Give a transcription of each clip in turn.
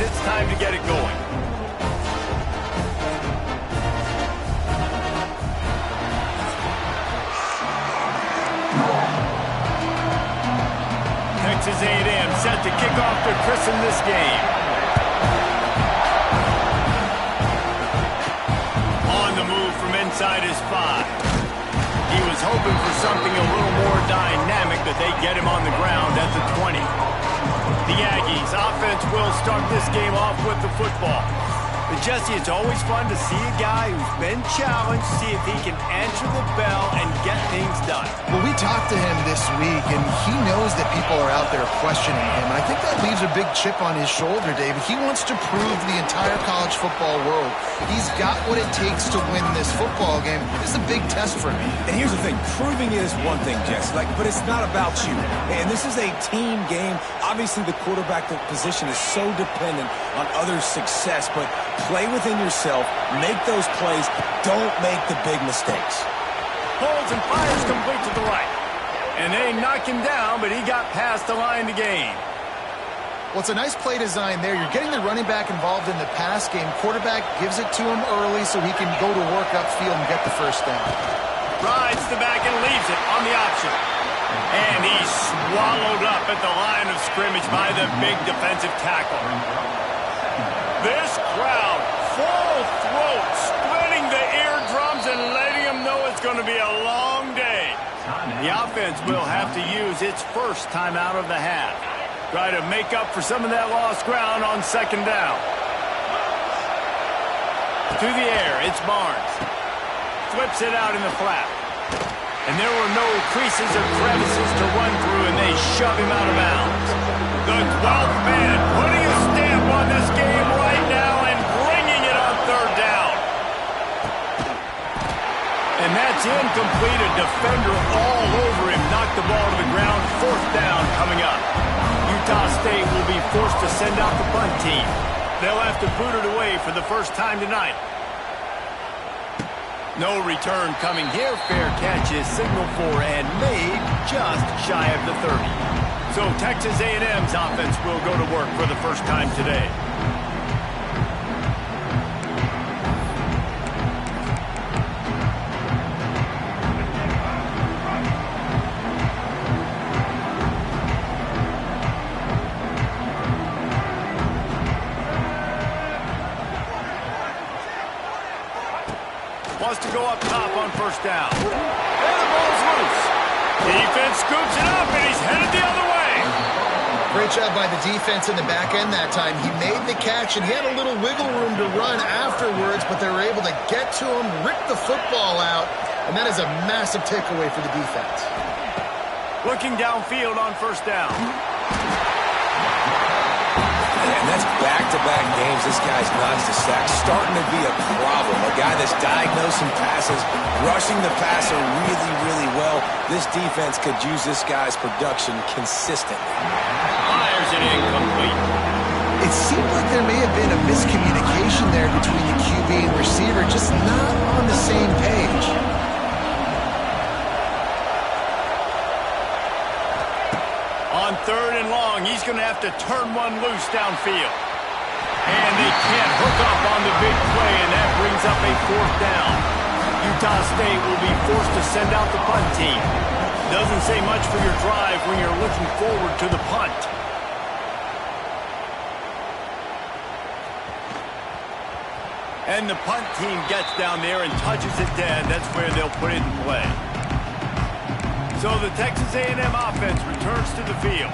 it's time to get it going. Texas A&M set to kick off to christen this game. On the move from inside his 5. He was hoping for something a little more dynamic, that they get him on the ground at the 20. The Aggies offense will start this game off with the football. But Jesse, it's always fun to see a guy who's been challenged, see if he can answer the bell and get things done. Well, we talked to him this week, and he knows that people are out there questioning him. And I think that leaves a big chip on his shoulder, David. He wants to prove to the entire college football world he's got what it takes to win this football game. This is a big test for him. And here's the thing. Proving it is one thing, Jesse, but it's not about you. And this is a team game. Obviously, the quarterback position is so dependent on others' success, but play within yourself, make those plays, don't make the big mistakes. Holds and fires complete to the right. And they knock him down, but he got past the line to gain. Well, it's a nice play design there. You're getting the running back involved in the pass game. Quarterback gives it to him early so he can go to work upfield and get the first down. Rides the back and leaves it on the option. And he's swallowed up at the line of scrimmage by the big defensive tackle. This crowd, full throat, splitting the eardrums and letting them know it's going to be a long day. The offense will have to use its first time out of the half. Try to make up for some of that lost ground on second down. To the air, it's Barnes. Flips it out in the flat. And there were no creases or crevices to run through, and they shove him out of bounds. The 12th man putting a stamp on this game right now and bringing it on third down. And that's incomplete. A defender all over him. Knocked the ball to the ground. Fourth down coming up. Utah State will be forced to send out the punt team. They'll have to boot it away for the first time tonight. No return coming here. Fair catch is signaled for and made just shy of the 30. So Texas A&M's offense will go to work for the first time today. Wants to go up top on first down. And the ball's loose. Defense scoops it up, and he's headed the other way. Great job by the defense in the back end that time. He made the catch, and he had a little wiggle room to run afterwards, but they were able to get to him, rip the football out, and that is a massive takeaway for the defense. Looking downfield on first down. And that's back-to-back games. This guy's notched a sack. Starting to be a problem. A guy that's diagnosing passes, rushing the passer really, really well. This defense could use this guy's production consistently. Fires it incomplete. It seemed like there may have been a miscommunication there between the QB and receiver, just not on the same page. On third and long, he's going to have to turn one loose downfield. And they can't hook up on the big play, and that brings up a fourth down. Utah State will be forced to send out the punt team. Doesn't say much for your drive when you're looking forward to the punt. And the punt team gets down there and touches it dead. That's where they'll put it in play. So the Texas A&M offense returns to the field.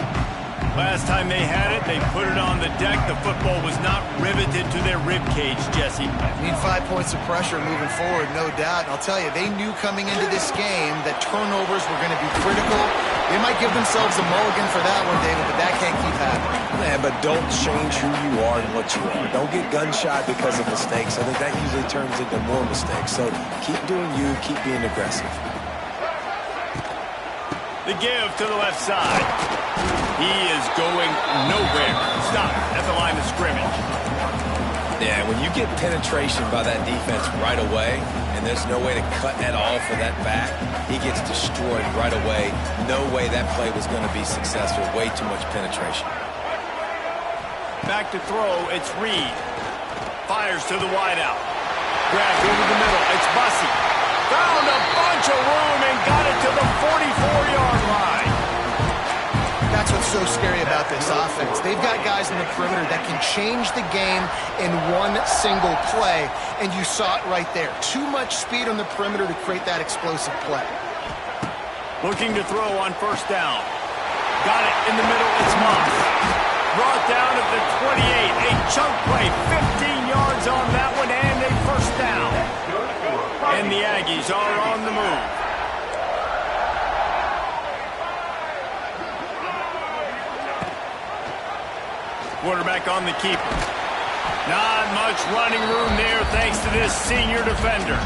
Last time they had it, they put it on the deck. The football was not riveted to their rib cage, Jesse. Need 5 points of pressure moving forward, no doubt. And I'll tell you, they knew coming into this game that turnovers were going to be critical. They might give themselves a mulligan for that one, David, but that can't keep happening. Man, but don't change who you are and what you are. Don't get gun-shy because of mistakes. I think that usually turns into more mistakes. So keep doing you, keep being aggressive. The give to the left side. He is going nowhere. Stop at the line of scrimmage. Yeah, when you get penetration by that defense right away, and there's no way to cut at all for that back, he gets destroyed right away. No way that play was going to be successful. Way too much penetration. Back to throw, it's Reed. Fires to the wideout. Grabbed over the middle, it's Bussey. Found a bunch of room and got it to the 44-yard line. That's what's so scary about this offense. They've got guys in the perimeter that can change the game in one single play, and you saw it right there. Too much speed on the perimeter to create that explosive play. Looking to throw on first down. Got it in the middle, it's Moss. Brought down at the 28. A chunk play, 15 yards on that one, and a first down. And the Aggies are on the move. Quarterback on the keeper. Not much running room there thanks to this senior defender.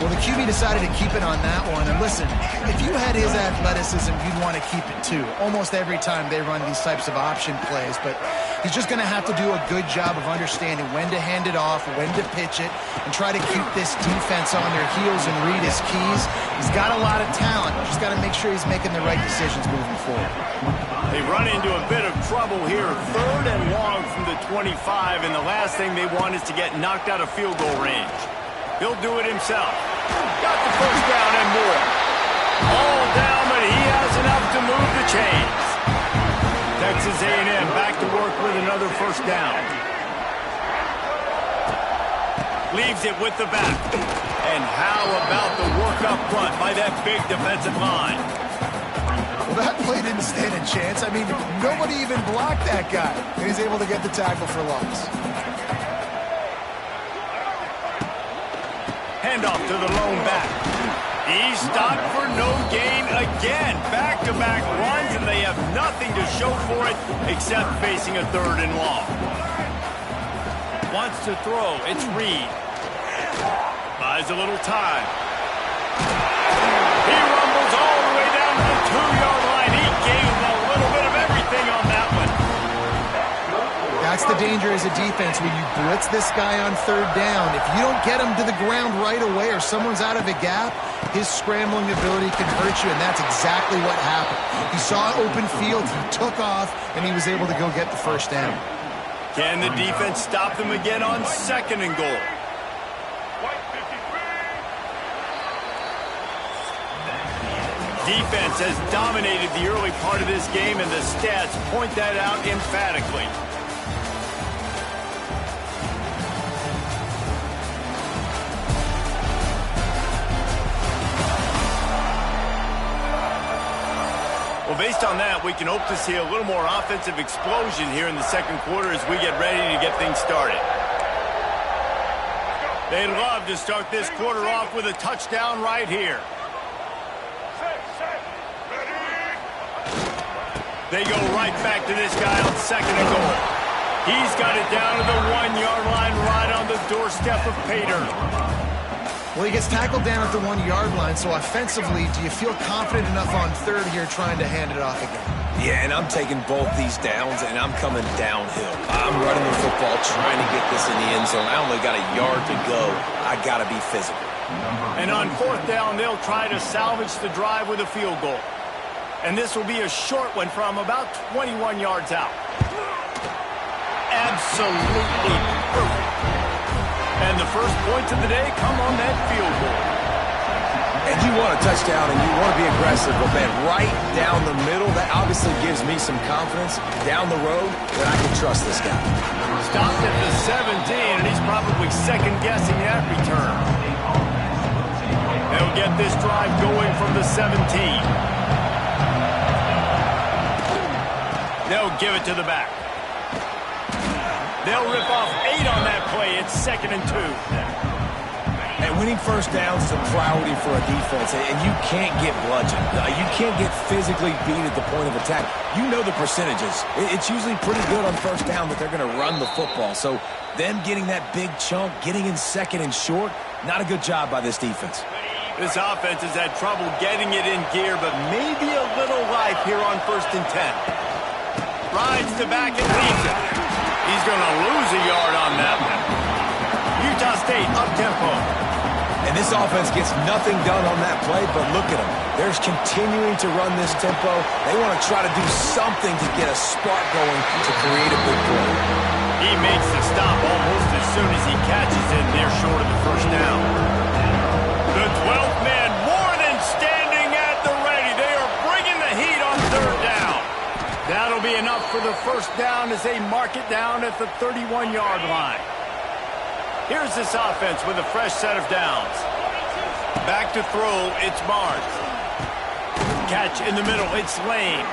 Well, the QB decided to keep it on that one. And listen, if you had his athleticism, you'd want to keep it too. Almost every time they run these types of option plays. But he's just going to have to do a good job of understanding when to hand it off, when to pitch it, and try to keep this defense on their heels and read his keys. He's got a lot of talent. Just got to make sure he's making the right decisions moving forward. They run into a bit of trouble here. 3rd and long from the 25, and the last thing they want is to get knocked out of field goal range. He'll do it himself. Got the first down and more. All down, but he has enough to move the chains. Texas A&M back to work with another first down. Leaves it with the back. And how about the work up front by that big defensive line? Well, that play didn't stand a chance. I mean, nobody even blocked that guy. And he's able to get the tackle for loss. Handoff to the lone back. He's stopped for no gain again. Back-to-back runs, and they have nothing to show for it except facing a 3rd and long. Wants to throw. It's Reed. Buys a little time. He rumbles all the way down to the 2-yard line. He gave a little bit of everything on that one. That's the danger as a defense when you blitz this guy on 3rd down. If you don't get him to the ground right away or someone's out of a gap, his scrambling ability can hurt you, and that's exactly what happened. He saw open field, he took off, and he was able to go get the first down. Can the defense stop them again on 2nd and goal? Defense has dominated the early part of this game, and the stats point that out emphatically. Well, based on that, we can hope to see a little more offensive explosion here in the second quarter as we get ready to get things started. They'd love to start this quarter off with a touchdown right here. They go right back to this guy on 2nd and goal. He's got it down to the 1-yard line right on the doorstep of Pater. Well, he gets tackled down at the 1-yard line, so offensively, do you feel confident enough on 3rd here trying to hand it off again? Yeah, and I'm taking both these downs, and I'm coming downhill. I'm running the football, trying to get this in the end zone. I only got a yard to go. I got to be physical. And on 4th down, they'll try to salvage the drive with a field goal. And this will be a short one from about 21 yards out. Absolutely perfect. And the first points of the day come on that field goal. And you want a touchdown and you want to be aggressive, but man, right down the middle, that obviously gives me some confidence down the road that I can trust this guy. Stopped at the 17, and he's probably second-guessing that return. They'll get this drive going from the 17. They'll give it to the back. They'll rip off 8 on that play. It's 2nd and 2. And winning first downs is a priority for a defense, and you can't get bludgeoned. You can't get physically beat at the point of attack. You know the percentages. It's usually pretty good on first down that they're going to run the football. So them getting that big chunk, getting in 2nd and short, not a good job by this defense. This offense has had trouble getting it in gear, but maybe a little life here on 1st and 10. Rides to back and leaves it. He's going to lose a yard on that one. Utah State up-tempo. And And this offense gets nothing done on that play, but look at them. They're continuing to run this tempo. They want to try to do something to get a spark going to create a big play. He makes the stop almost as soon as he catches it. They're short of the first down. The 12th man more than standing at the ready. They are bringing the heat on third down. That'll be enough for the first down as they mark it down at the 31-yard line. Here's this offense with a fresh set of downs. Back to throw, it's Barnes. Catch in the middle, it's Lane.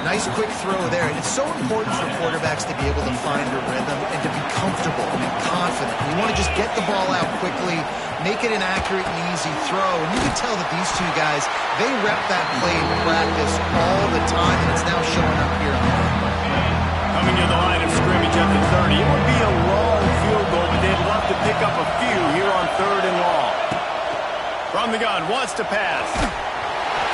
Nice quick throw there. It's so important for quarterbacks to be able to find a rhythm and to be comfortable and confident. You want to just get the ball out quickly, make it an accurate and easy throw. And you can tell that these two guys, they rep that play in practice all the time, and it's now showing up here. Coming to the line of scrimmage at the 30. It would be a long field goal, but they'd love to pick up a few here on third and long. From the gun, wants to pass.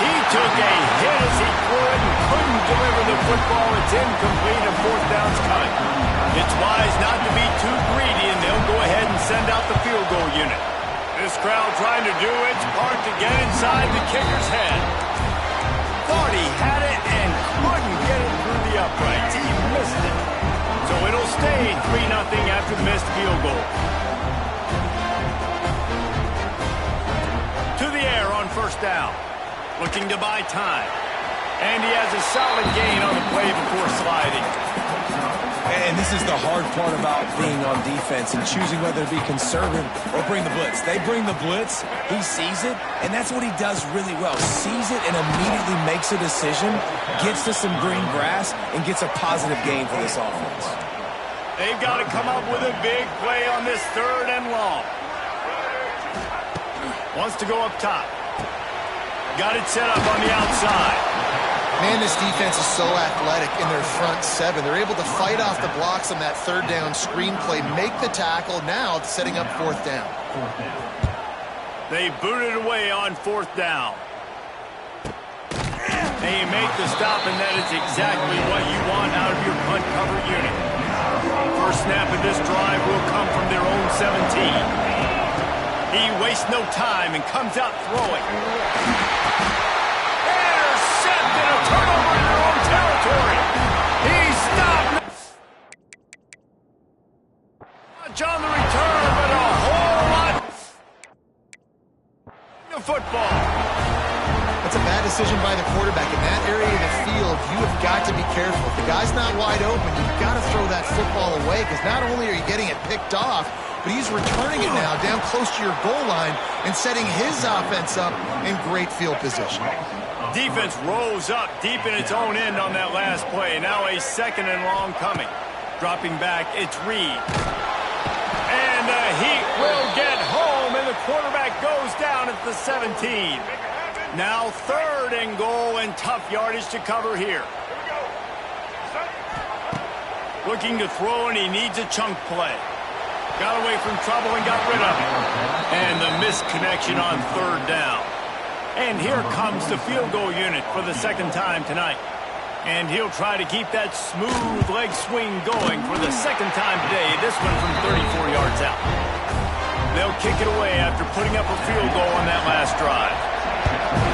He took a hit as he threw it and couldn't deliver the football. It's incomplete and fourth down's coming. It's wise not to be too greedy, and they'll go ahead and send out the field goal unit. This crowd trying to do its part to get inside the kicker's head. Thought he had it and couldn't get it through the uprights. He missed it. So it'll stay 3-0 after the missed field goal. To the air on first down. Looking to buy time. And he has a solid gain on the play before sliding. And this is the hard part about being on defense and choosing whether to be conservative or bring the blitz. They bring the blitz, he sees it, and that's what he does really well. Sees it and immediately makes a decision, gets to some green grass, and gets a positive gain for this offense. They've got to come up with a big play on this third and long. Wants to go up top. Got it set up on the outside. Man, this defense is so athletic in their front seven. They're able to fight off the blocks on that third down screen play, make the tackle. Now it's setting up fourth down. They booted away on fourth down. They make the stop, and that is exactly what you want out of your punt cover unit. First snap of this drive will come from their own 17. He wastes no time and comes out throwing. Intercepted, a turnover in their own territory. He stopped. Much on the return, but a whole lot of football. That's a bad decision by the quarterback. In that area of the field, you have got to be careful. If the guy's not wide open, you've got to throw that football away, because not only are you getting it picked off, but he's returning it now down close to your goal line and setting his offense up in great field position. Defense rose up deep in its own end on that last play. Now a second and long coming. Dropping back, it's Reed. And the Heat will get home, and the quarterback goes down at the 17. Now third and goal, and tough yardage to cover here. Looking to throw, and he needs a chunk play. Got away from trouble and got rid of it. And the missed connection on third down. And here comes the field goal unit for the second time tonight. And he'll try to keep that smooth leg swing going for the second time today, this one from 34 yards out. They'll kick it away after putting up a field goal on that last drive.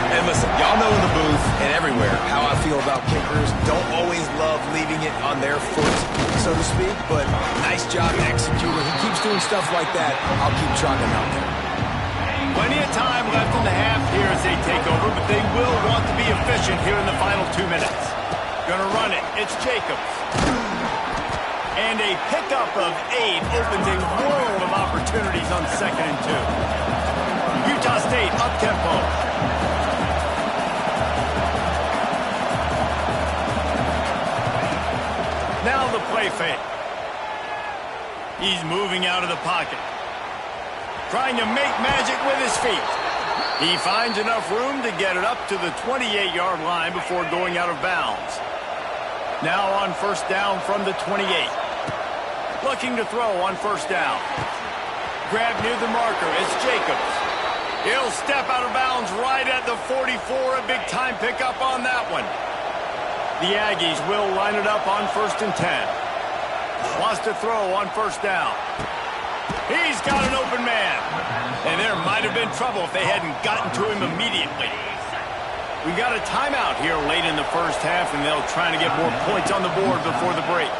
And listen, y'all know in the booth and everywhere how I feel about kickers. Don't always love leaving it on their foot, so to speak, but nice job executing. He keeps doing stuff like that. I'll keep trotting out there. Plenty of time left in the half here as they take over, but they will want to be efficient here in the final 2 minutes. Gonna run it. It's Jacobs. And a pickup of 8 opens a world of opportunities on 2nd and 2. Utah State up-tempo. Now the play fake. He's moving out of the pocket. Trying to make magic with his feet. He finds enough room to get it up to the 28-yard line before going out of bounds. Now on first down from the 28. Looking to throw on first down. Grab near the marker. It's Jacobs. He'll step out of bounds right at the 44. A big-time pickup on that one. The Aggies will line it up on 1st and 10. Wants to throw on first down. He's got an open man. And there might have been trouble if they hadn't gotten to him immediately. We got a timeout here late in the first half, and they'll try to get more points on the board before the break.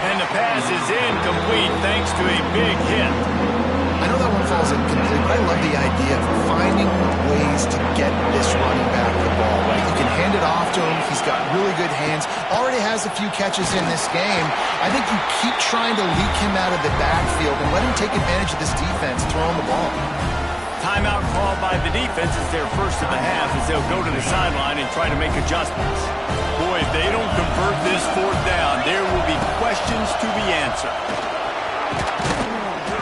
And the pass is incomplete thanks to a big hit. I know that one falls incomplete, but I love the idea of finding ways to get this running back the ball, right? You can hand it off to him. He's got really good hands. Already has a few catches in this game. I think you keep trying to leak him out of the backfield and let him take advantage of this defense throwing the ball. Timeout called by the defense is their first of the half as they'll go to the sideline and try to make adjustments. Boy, if they don't convert this fourth down, there will be questions to be answered.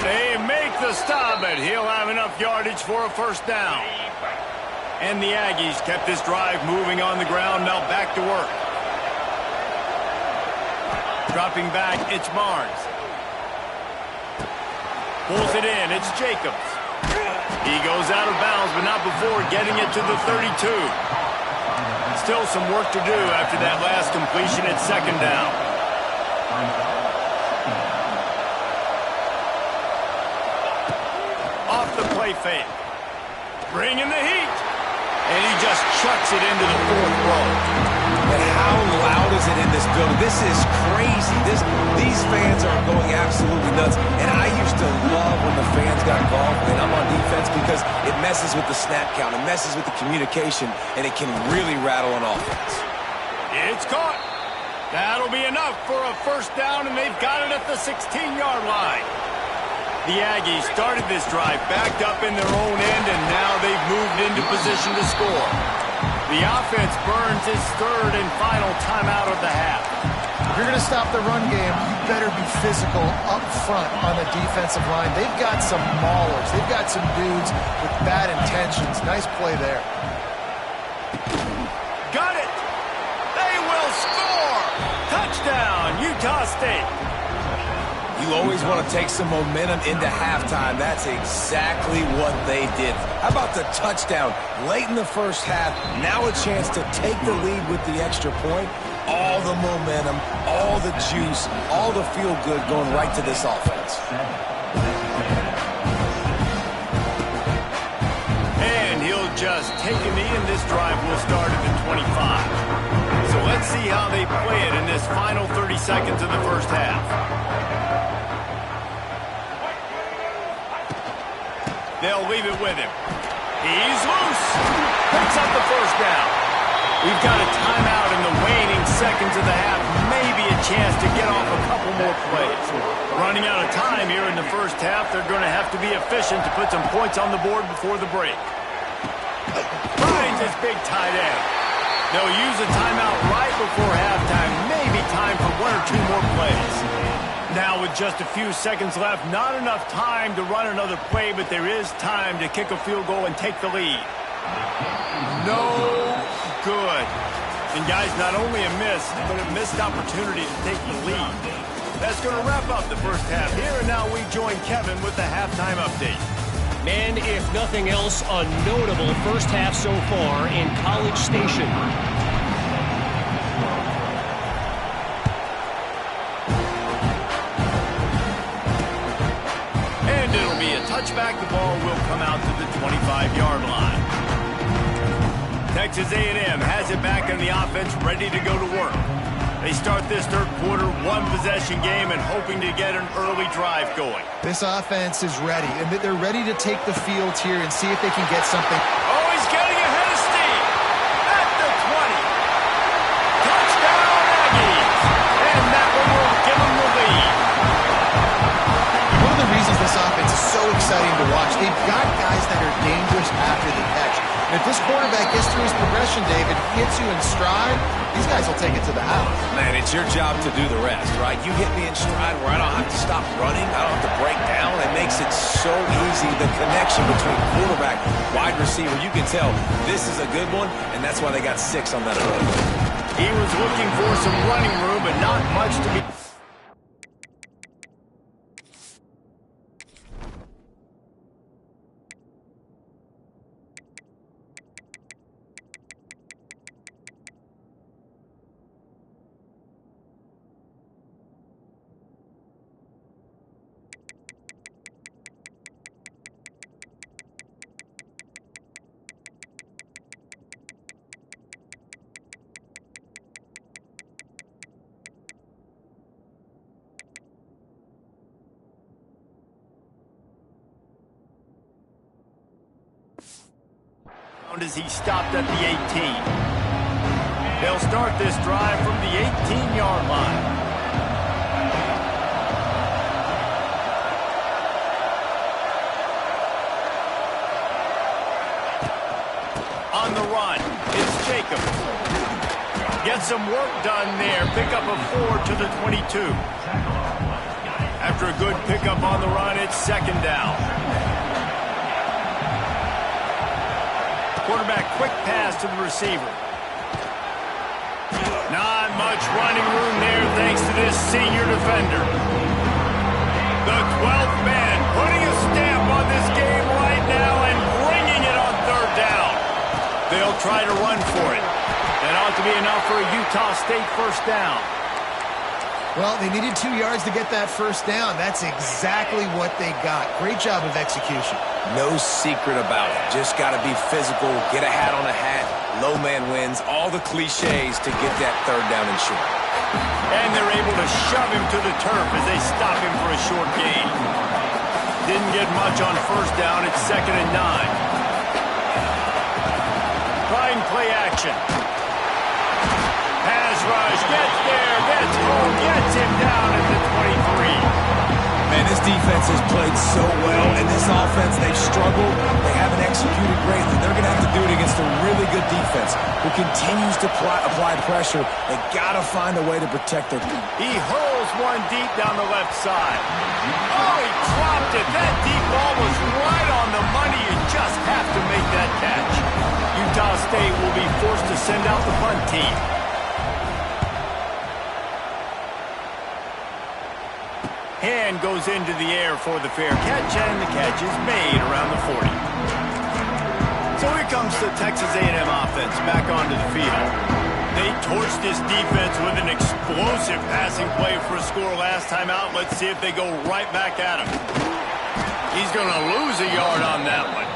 They make the stop, but he'll have enough yardage for a first down. And the Aggies kept this drive moving on the ground, now back to work. Dropping back, it's Barnes. Pulls it in, it's Jacobs. He goes out of bounds, but not before getting it to the 32. Still some work to do after that last completion at second down. Off the play fake. Bringing the heat. And he just chucks it into the fourth row. And how loud is it in this building? This is crazy. These fans are going absolutely nuts. And I used to love when the fans got involved when I'm on defense because it messes with the snap count. It messes with the communication, and it can really rattle an offense. It's caught. That'll be enough for a first down, and they've got it at the 16-yard line. The Aggies started this drive backed up in their own end, and now they've moved into position to score. The offense burns its third and final timeout of the half. If you're going to stop the run game, you better be physical up front on the defensive line. They've got some maulers. They've got some dudes with bad intentions. Nice play there. Got it! They will score! Touchdown, Utah State! You always want to take some momentum into halftime. That's exactly what they did. How about the touchdown late in the first half? Now a chance to take the lead with the extra point. All the momentum, all the juice, all the feel-good going right to this offense. And he'll just take a knee, and this drive will start at the 25. So let's see how they play it in this final 30 seconds of the first half. They'll leave it with him. He's loose. Picks up the first down. We've got a timeout in the waning seconds of the half. Maybe a chance to get off a couple more plays. Running out of time here in the first half. They're going to have to be efficient to put some points on the board before the break. Finds his big tight end. They'll use a timeout right before halftime. Maybe time for one or two more plays. Now with just a few seconds left, not enough time to run another play, but there is time to kick a field goal and take the lead. No good. And guys, not only a miss, but a missed opportunity to take the lead. That's going to wrap up the first half here, and now we join Kevin with the halftime update. And if nothing else, a notable first half so far in College Station. And it'll be a touchback. The ball will come out to the 25-yard line. Texas A&M has it back in the offense, ready to go to work. They start this third quarter, one-possession game, and hoping to get an early drive going. This offense is ready, and they're ready to take the field here and see if they can get something. Oh, he's getting ahead of steam at the 20. Touchdown, Aggies! And that one will give them the lead. One of the reasons this offense is so exciting to watch, they've got guys that are dangerous after the catch. And if this quarterback gets through his progression, David, hits you in stride, these guys will take it to the house. Man, it's your job to do the rest, right? You hit me in stride where I don't have to stop running. I don't have to break down. It makes it so easy. The connection between quarterback, wide receiver, you can tell this is a good one, and that's why they got 6 on that run. He was looking for some running room, but not much to be... mountain as he stopped at the 18. They'll start this drive from the 18-yard line. On the run, it's Jacobs. Get some work done there. Pick up a 4 to the 22. After a good pickup on the run, it's second down. Quarterback quick pass to the receiver. Not much running room there thanks to this senior defender. The 12th man putting a stamp on this game right now and bringing it on third down. They'll try to run for it. That ought to be enough for a Utah State first down. Well, they needed 2 yards to get that first down. That's exactly what they got. Great job of execution. No secret about it. Just got to be physical, get a hat on a hat, low man wins, all the cliches to get that third down and short. And they're able to shove him to the turf as they stop him for a short gain. Didn't get much on first down. It's 2nd and 9. Trying play action. Pass rush, gets there, gets home, gets him down at the 23. Man, this defense has played so well, and this offense, they've struggled. They haven't executed greatly. They're going to have to do it against a really good defense who continues to apply pressure. They got to find a way to protect their feet. He hurls one deep down the left side. Oh, he dropped it. That deep ball was right on the money. You just have to make that catch. Utah State will be forced to send out the punt team. Hand goes into the air for the fair catch, and the catch is made around the 40. So here comes the Texas A&M offense back onto the field. They torched this defense with an explosive passing play for a score last time out. Let's see if they go right back at him. He's going to lose a yard on that one.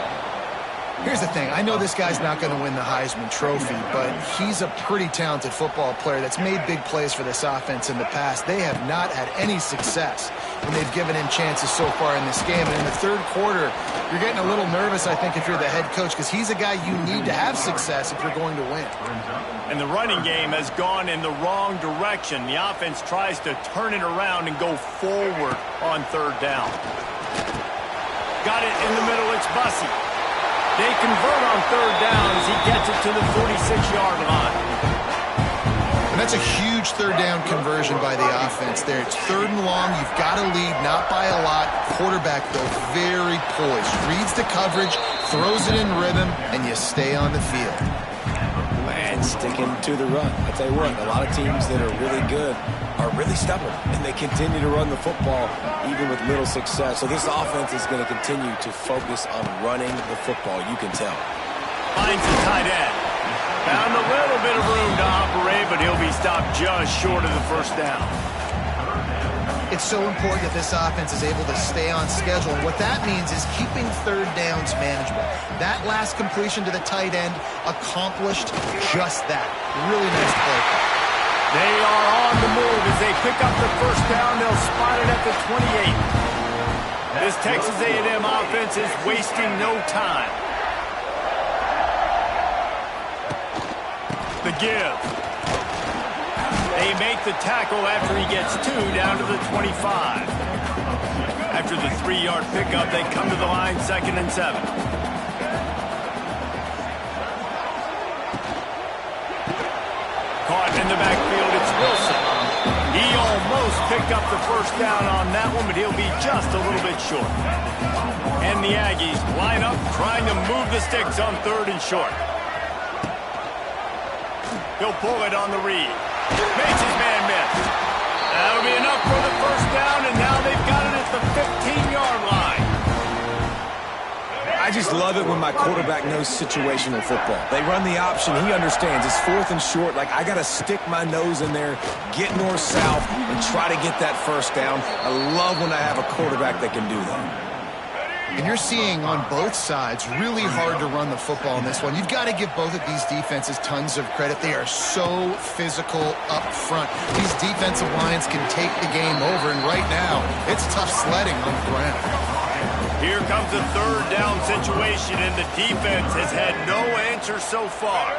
Here's the thing. I know this guy's not going to win the Heisman Trophy, but he's a pretty talented football player that's made big plays for this offense in the past. They have not had any success when they've given him chances so far in this game. And in the third quarter, you're getting a little nervous, I think, if you're the head coach, because he's a guy you need to have success if you're going to win. And the running game has gone in the wrong direction. The offense tries to turn it around and go forward on third down. Got it in the middle. It's Bussey. They convert on third down as he gets it to the 46-yard line. And that's a huge third down conversion by the offense there. It's 3rd and long. You've got to lead, not by a lot. Quarterback, though, very poised. Reads the coverage, throws it in rhythm, and you stay on the field. And sticking to the run. I tell you what, a lot of teams that are really good are really stubborn, and they continue to run the football even with little success. So this offense is going to continue to focus on running the football, you can tell. Finds the tight end. Found a little bit of room to operate, but he'll be stopped just short of the first down. It's so important that this offense is able to stay on schedule. And what that means is keeping third downs manageable. That last completion to the tight end accomplished just that. Really nice play. They are on the move as they pick up the first down. They'll spot it at the 28. This Texas A&M offense is wasting no time. The give. They make the tackle after he gets 2 down to the 25. After the 3-yard pickup, they come to the line 2nd and 7. Caught in the backfield, it's Wilson. He almost picked up the first down on that one, but he'll be just a little bit short. And the Aggies line up trying to move the sticks on 3rd and short. He'll pull it on the read. Makes his man miss. That'll be enough for the first down, and now they've got it at the 15-yard line. I just love it when my quarterback knows situational football. They run the option. He understands. It's 4th and short. Like, I got to stick my nose in there, get north-south, and try to get that first down. I love when I have a quarterback that can do that. And you're seeing on both sides really hard to run the football in this one. You've got to give both of these defenses tons of credit. They are so physical up front. These defensive lines can take the game over, and right now, it's tough sledding on the ground. Here comes a third down situation, and the defense has had no answer so far.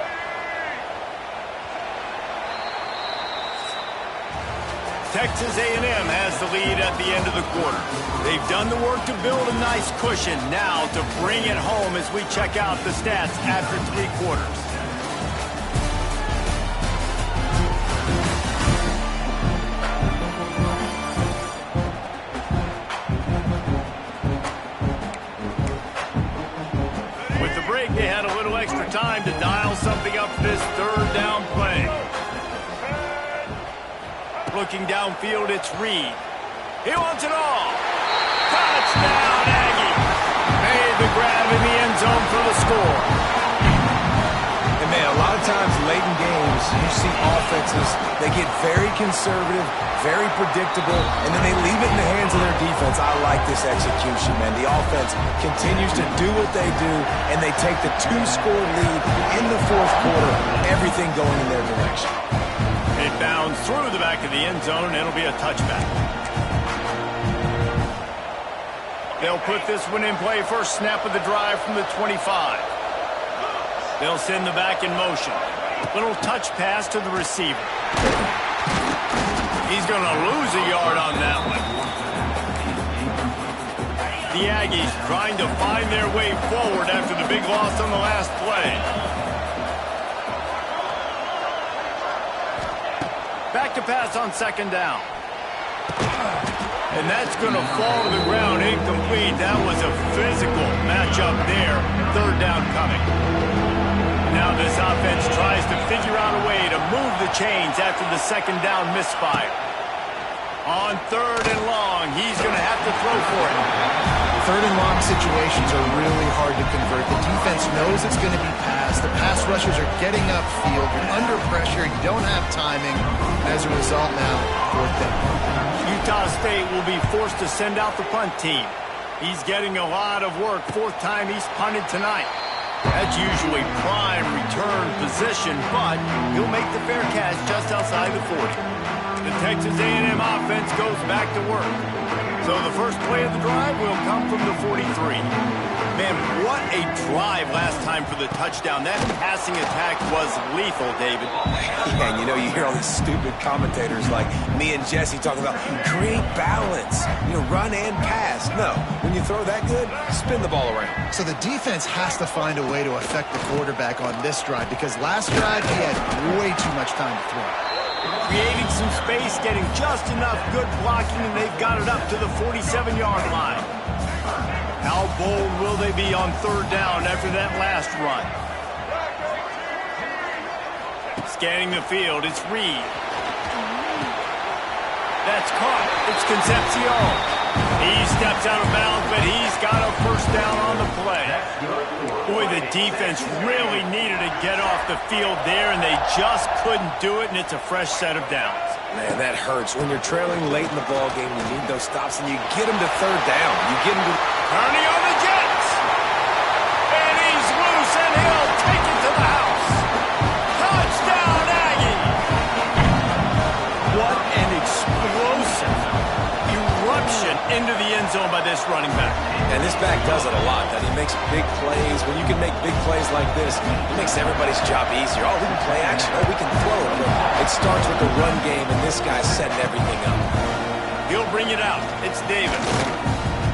Texas A&M has the lead at the end of the quarter. They've done the work to build a nice cushion. Now to bring it home as we check out the stats after 3 quarters. With the break, they had a little extra time to dial something up for this third down play. Looking downfield, it's Reed. He wants it all. Touchdown, Aggie. Made the grab in the end zone for the score. And, man, a lot of times late in games, you see offenses, they get very conservative, very predictable, and then they leave it in the hands of their defense. I like this execution, man. The offense continues to do what they do, and they take the 2-score lead in the fourth quarter, everything going in their direction. It bounds through the back of the end zone. It'll be a touchback. They'll put this one in play. First snap of the drive from the 25. They'll send the back in motion. Little touch pass to the receiver. He's going to lose a yard on that one. The Aggies trying to find their way forward after the big loss on the last play. Back to pass on second down. And that's going to fall to the ground incomplete. That was a physical matchup there. Third down coming. Now this offense tries to figure out a way to move the chains after the second down misfire. On third and long, he's going to have to throw for it. Third and long situations are really hard to convert. The defense knows it's going to be passed. The pass rushers are getting upfield. You're under pressure. You don't have timing. And as a result now, fourth down. Utah State will be forced to send out the punt team. He's getting a lot of work. 4th time he's punted tonight. That's usually prime return position, but he'll make the fair catch just outside the 40. The Texas A&M offense goes back to work. So the first play of the drive will come from the 43. Man, what a drive last time for the touchdown. That passing attack was lethal, David. Yeah, and you hear all these stupid commentators like me and Jesse talking about create balance, run and pass. No, when you throw that good, spin the ball around. So the defense has to find a way to affect the quarterback on this drive because last drive he had way too much time to throw. Creating some space, getting just enough good blocking, and they've got it up to the 47-yard line. How bold will they be on third down after that last run? Scanning the field, it's Reed. That's caught. It's Concepcion. He steps out of bounds, but he's got a first down on the play. Boy, the defense really needed to get off the field there, and they just couldn't do it, and it's a fresh set of downs. Man, that hurts. When you're trailing late in the ball game, you need those stops, and you get them to third down. You get them to... Turning on the Jets. And he's loose, and he'll take it to the house. Touchdown, Aggie. What an explosive eruption into the end zone by this running back. And this back does it a lot. That he makes big plays. When you can make big plays like this, it makes everybody's job easier. Oh, we can play action. Oh, we can throw it. But it starts with the run game, and this guy's setting everything up. He'll bring it out. It's David.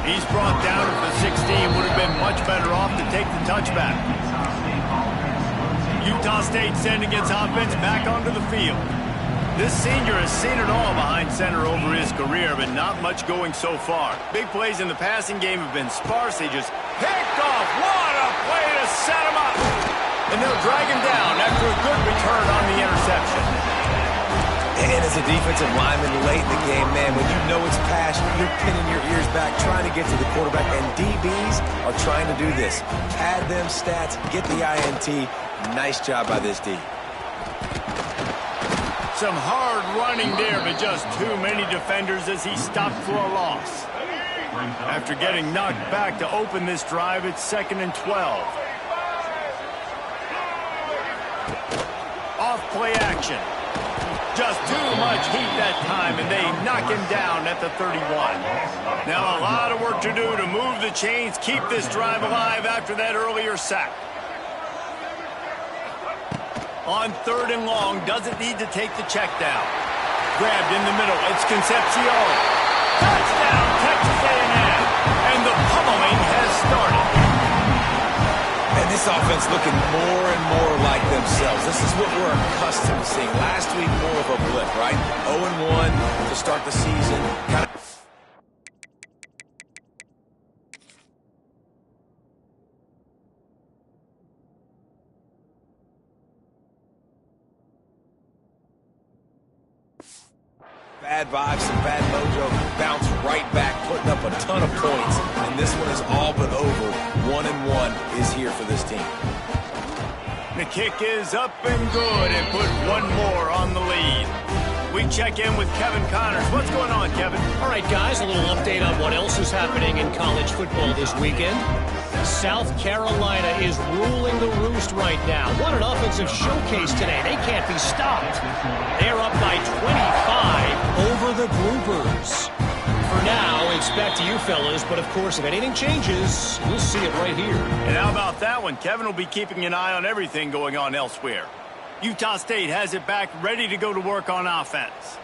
He's brought down at the 16. Would have been much better off to take the touchback. Utah State sending its offense back onto the field. This senior has seen it all behind center over his career, but not much going so far. Big plays in the passing game have been sparse. They just picked off. What a play to set him up. And they'll drag him down after a good return on the interception. And as a defensive lineman late in the game, man, when you know it's pass, you're pinning your ears back, trying to get to the quarterback, and DBs are trying to do this. Pad them stats, get the INT. Nice job by this D. Some hard running there, but just too many defenders as he stopped for a loss. After getting knocked back to open this drive, it's 2nd and 12. Off play action. just too much heat that time, and they knock him down at the 31. Now a lot of work to do to move the chains, keep this drive alive after that earlier sack. On 3rd and long, doesn't need to take the check down. Grabbed in the middle, it's Concepcion. Touchdown, Texas A&M. And the pummeling has started. And this offense looking more and more like themselves. This is what we're accustomed to seeing. Last week, more of a blip, right? 0-1 to start the season. Bad vibes, some bad mojo, bounce right back, putting up a ton of points, and this one is all but over. 1-1 is here for this team. The kick is up and good, and put one more on the lead. We check in with Kevin Connors. What's going on, Kevin? All right, guys, a little update on what else is happening in college football this weekend. South Carolina is ruling the roost right now. What an offensive showcase today. They can't be stopped. They're up by 25 over the Groupers. For now, it's back to you fellas, but of course, if anything changes, we'll see it right here. And how about that one? Kevin will be keeping an eye on everything going on elsewhere. Utah State has it back, ready to go to work on offense.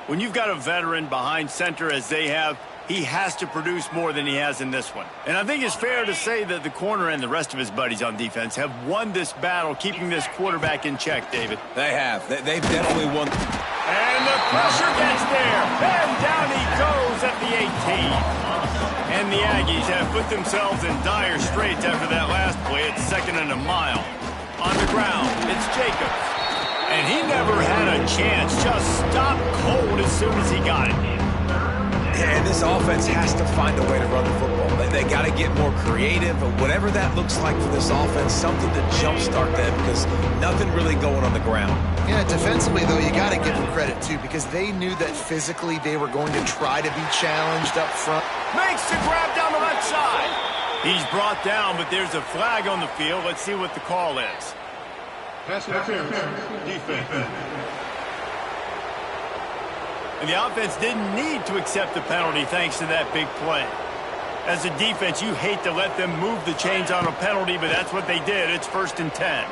When you've got a veteran behind center as they have, he has to produce more than he has in this one. And I think it's fair to say that the corner and the rest of his buddies on defense have won this battle, keeping this quarterback in check, David. They have. They've definitely won. And the pressure gets there. And down he goes at the 18. And the Aggies have put themselves in dire straits after that last play. It's 2nd and a mile. On the ground, it's Jacobs. And he never had a chance. Just stopped cold as soon as he got it. And this offense has to find a way to run the football. They got to get more creative, or whatever that looks like for this offense, something to jumpstart them, because nothing really going on the ground. Yeah, defensively, though, you got to give them credit, too, because they knew that physically they were going to try to be challenged up front. Makes the grab down the left side. He's brought down, but there's a flag on the field. Let's see what the call is. Pass interference, defense. And the offense didn't need to accept the penalty thanks to that big play. As a defense, you hate to let them move the chains on a penalty, but that's what they did. It's 1st and 10.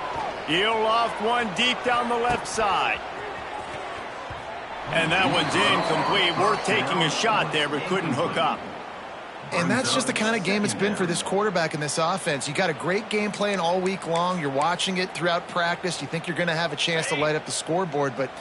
He'll loft one deep down the left side. And that one's incomplete. Worth taking a shot there, but couldn't hook up. And that's just the kind of game it's been for this quarterback in this offense. You got a great game plan all week long. You're watching it throughout practice. You think you're going to have a chance to light up the scoreboard, but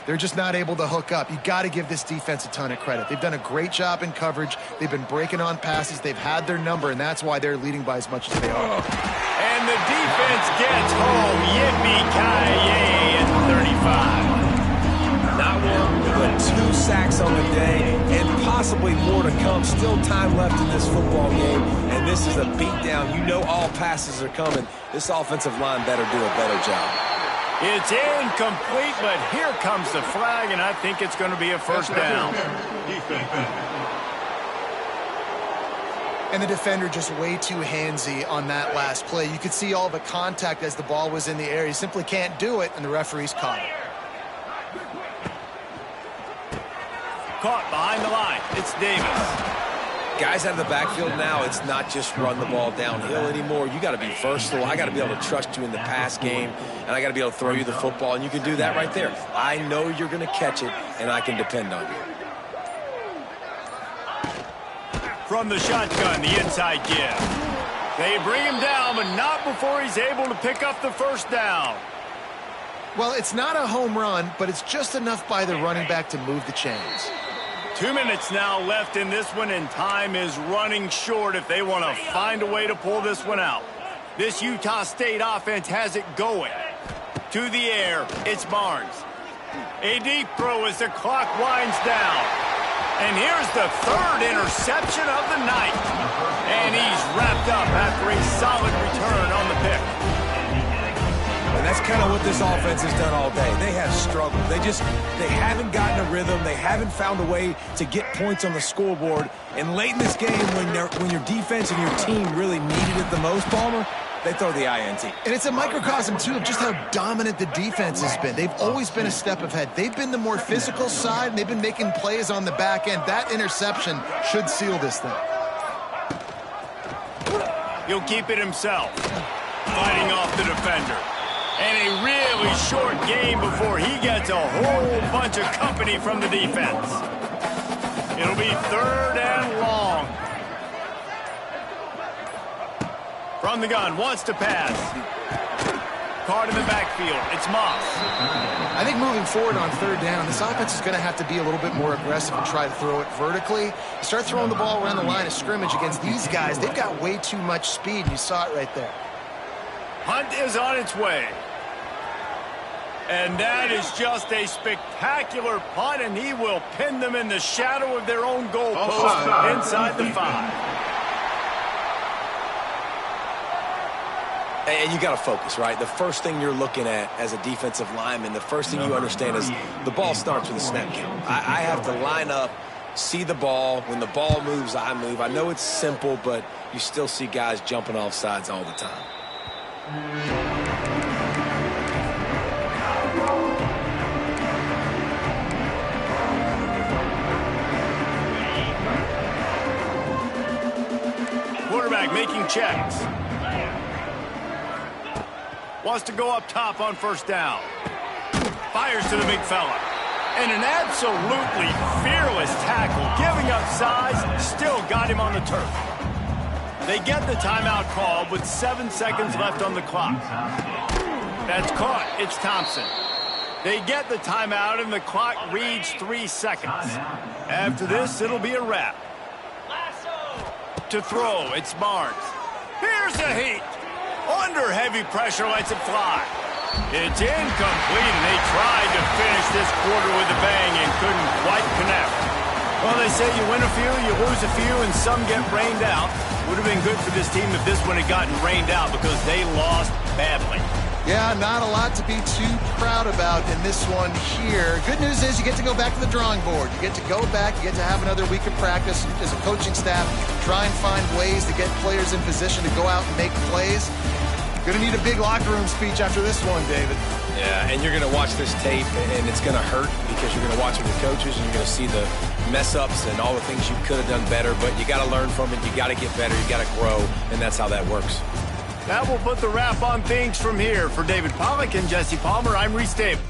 they're just not able to hook up. You got to give this defense a ton of credit. They've done a great job in coverage. They've been breaking on passes. They've had their number, and that's why they're leading by as much as they are. And the defense gets home. Yippee-ki-yay at 35. Not one, but 2 sacks on the day, and possibly more to come. Still time left in this football game, and this is a beatdown. You know all passes are coming. This offensive line better do a better job. It's incomplete, but here comes the flag, and I think it's going to be a 1st down. And the defender just way too handsy on that last play. You could see all the contact as the ball was in the air. He simply can't do it, and the referee's caught it. Caught behind the line. It's Davis. Guys out of the backfield now, it's not just run the ball downhill anymore. You got to be versatile. I got to be able to trust you in the pass game, and I got to be able to throw you the football, and you can do that right there. I know you're going to catch it, and I can depend on you. From the shotgun, the inside give. They bring him down, but not before he's able to pick up the 1st down. Well, it's not a home run, but it's just enough by the running back to move the chains. 2 minutes now left in this one, and time is running short if they want to find a way to pull this one out. This Utah State offense has it going. To the air, it's Barnes. A deep throw as the clock winds down. And here's the 3rd interception of the night. And he's wrapped up after a solid return on the pick. And that's kind of what this offense has done all day. They have struggled. They haven't gotten a rhythm. They haven't found a way to get points on the scoreboard. And late in this game, when your defense and your team really needed it the most, Palmer, they throw the INT. And it's a microcosm, too, of just how dominant the defense has been. They've always been a step ahead. They've been the more physical side, and they've been making plays on the back end. That interception should seal this thing. He'll keep it himself, fighting off the defender. And a really short game before he gets a whole bunch of company from the defense. It'll be 3rd and long. From the gun, wants to pass. Caught in the backfield. It's Moss. I think moving forward on 3rd down, this offense is going to have to be a little bit more aggressive and try to throw it vertically. Start throwing the ball around the line of scrimmage against these guys. They've got way too much speed, and you saw it right there. Hunt is on its way. And that is just a spectacular punt, and he will pin them in the shadow of their own goalpost inside the 5. And you got to focus, right? The first thing you're looking at as a defensive lineman, the first thing you understand is the ball starts with a snap count. I have to line up, see the ball. When the ball moves, I move. I know it's simple, but you still see guys jumping off sides all the time. Quarterback making checks. Wants to go up top on 1st down. Fires to the big fella. And an absolutely fearless tackle. Giving up size, still got him on the turf. They get the timeout called with 7 seconds left on the clock. That's caught. It's Thompson. They get the timeout, and the clock reads 3 seconds. After this, it'll be a wrap. To throw, it's Barnes. Here's a heat. Under heavy pressure, lets it fly. It's incomplete, and they tried to finish this quarter with a bang and couldn't quite connect. Well, they say you win a few, you lose a few, and some get rained out. Would have been good for this team if this one had gotten rained out because they lost badly. Yeah, not a lot to be too proud about in this one here. Good news is you get to go back to the drawing board. You get to go back, you get to have another week of practice as a coaching staff, try and find ways to get players in position to go out and make plays. Going to need a big locker room speech after this one, David. Yeah, and you're going to watch this tape, and it's going to hurt because you're going to watch it with coaches, and you're going to see the mess-ups and all the things you could have done better, but you got to learn from it. You got to get better. You got to grow, and that's how that works. That will put the wrap on things from here. For David Pollack and Jesse Palmer, I'm Reese Davis.